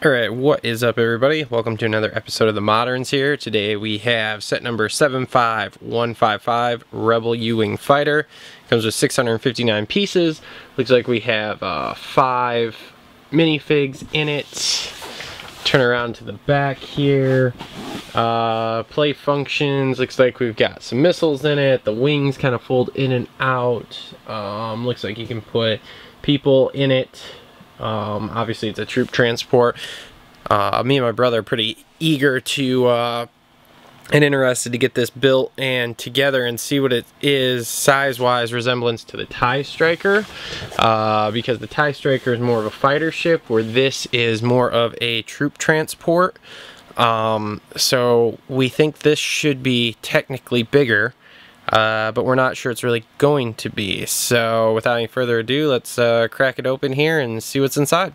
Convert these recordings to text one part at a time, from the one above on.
Alright, what is up everybody? Welcome to another episode of the Moderns here. Today we have set number 75155, Rebel U-Wing Fighter. Comes with 659 pieces. Looks like we have 5 minifigs in it. Turn around to the back here. Play functions. Looks like we've got some missiles in it. The wings kind of fold in and out. Looks like you can put people in it. Obviously it's a troop transport. Me and my brother are pretty eager to and interested to get this built and together and see what it is size-wise resemblance to the TIE Striker, because the TIE Striker is more of a fighter ship where this is more of a troop transport. So we think this should be technically bigger, but we're not sure it's really going to be. So without any further ado, let's crack it open here and see what's inside.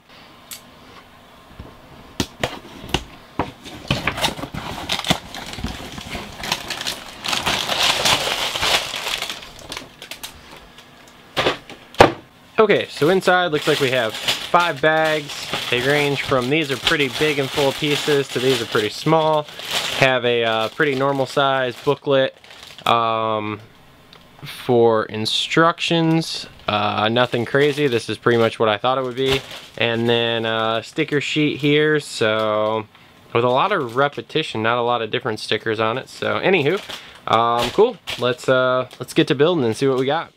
Okay, so inside looks like we have 5 bags. They range from, these are pretty big and full of pieces, to these are pretty small. Have a pretty normal size booklet for instructions. Nothing crazy. This is pretty much what I thought it would be. And then a sticker sheet here, so with a lot of repetition, not a lot of different stickers on it. So anywho, cool. Let's get to building and see what we got.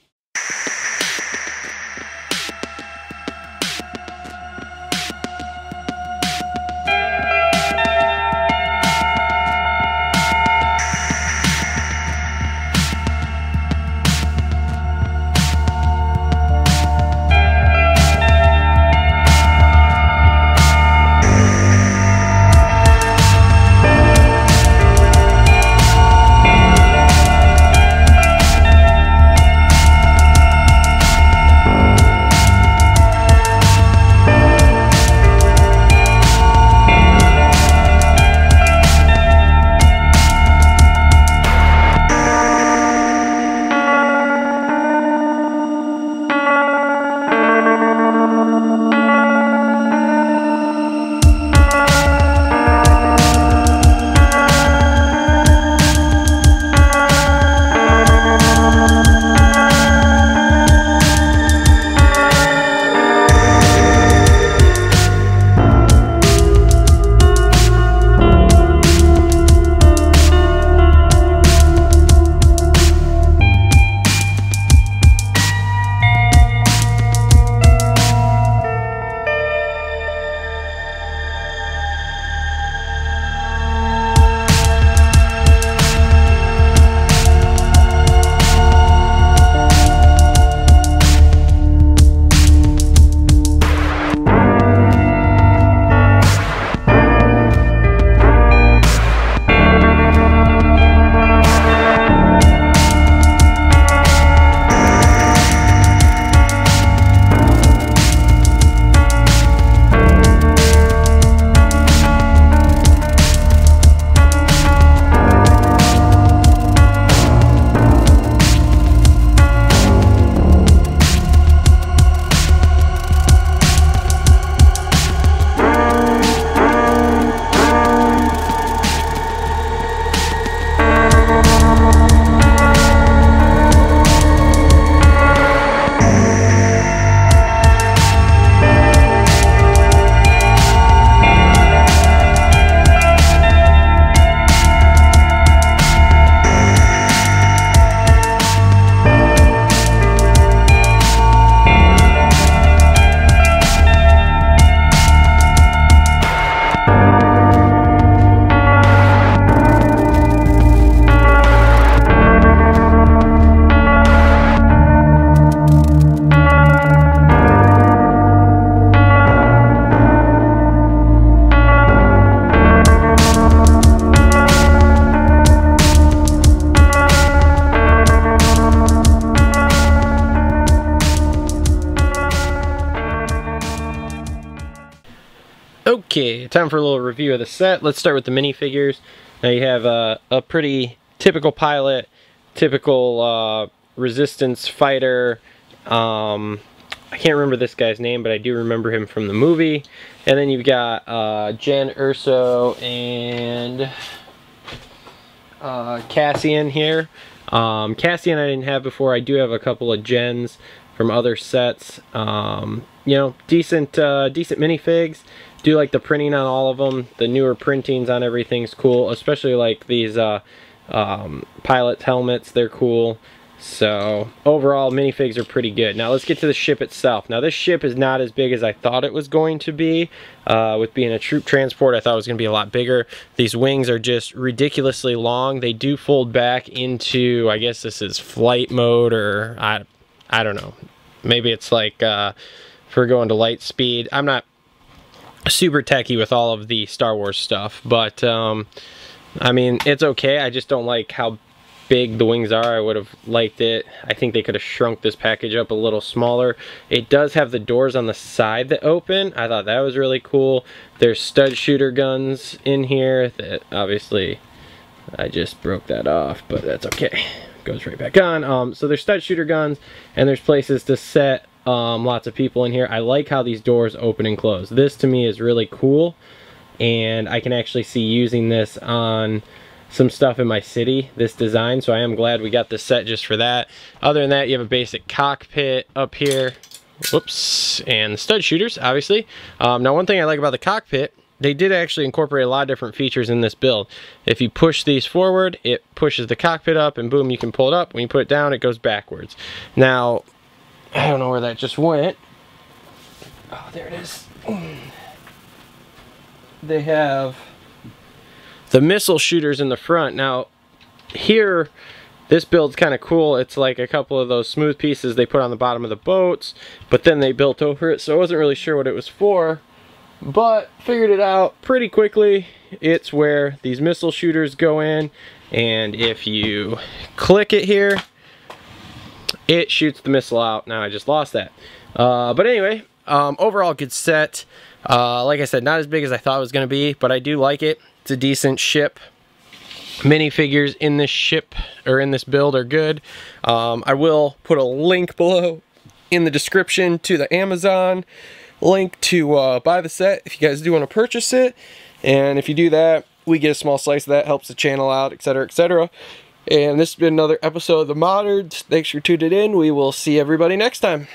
Okay, time for a little review of the set. Let's start with the minifigures. Now you have a pretty typical pilot, typical resistance fighter, I can't remember this guy's name, but I do remember him from the movie. And then you've got Jen, Urso, and Cassian here. Cassian I didn't have before. I do have a couple of Jens from other sets. You know, decent minifigs. Do like the printing on all of them. The newer printings on everything's cool, especially like these pilot helmets. They're cool. So overall, minifigs are pretty good. Now let's get to the ship itself. Now this ship is not as big as I thought it was going to be. With being a troop transport, I thought it was going to be a lot bigger. These wings are just ridiculously long. They do fold back into, I guess this is flight mode, or I don't know. Maybe it's like for going to light speed. I'm not super techie with all of the Star Wars stuff, but I mean, it's okay. I just don't like how big the wings are. I would have liked it. I think they could have shrunk this package up a little smaller. It does have the doors on the side that open. I thought that was really cool. There's stud shooter guns in here that obviously I just broke that off, but that's okay. Goes right back on. So there's stud shooter guns, and there's places to set lots of people in here. I like how these doors open and close. This to me is really cool, and I can actually see using this on some stuff in my city, this design, so I am glad we got this set just for that. Other than that, you have a basic cockpit up here. Whoops, and the stud shooters, obviously. Now one thing I like about the cockpit, they did actually incorporate a lot of different features in this build. If you push these forward, it pushes the cockpit up, and boom, you can pull it up. When you put it down, it goes backwards. Now, I don't know where that just went. Oh, there it is. They have the missile shooters in the front. Now, here, this build's kind of cool. It's like a couple of those smooth pieces they put on the bottom of the boats, but then they built over it, so I wasn't really sure what it was for, but figured it out pretty quickly. It's where these missile shooters go in, and if you click it here, it shoots the missile out. Now, I just lost that. But anyway, overall good set. Like I said, not as big as I thought it was going to be, but I do like it. It's a decent ship. Minifigures in this ship, or in this build, are good. I will put a link below in the description to the Amazon link to buy the set if you guys do want to purchase it. And if you do that, we get a small slice of that. Helps the channel out, etc., etc. And this has been another episode of The Moderns. Thanks for tuning in. We will see everybody next time.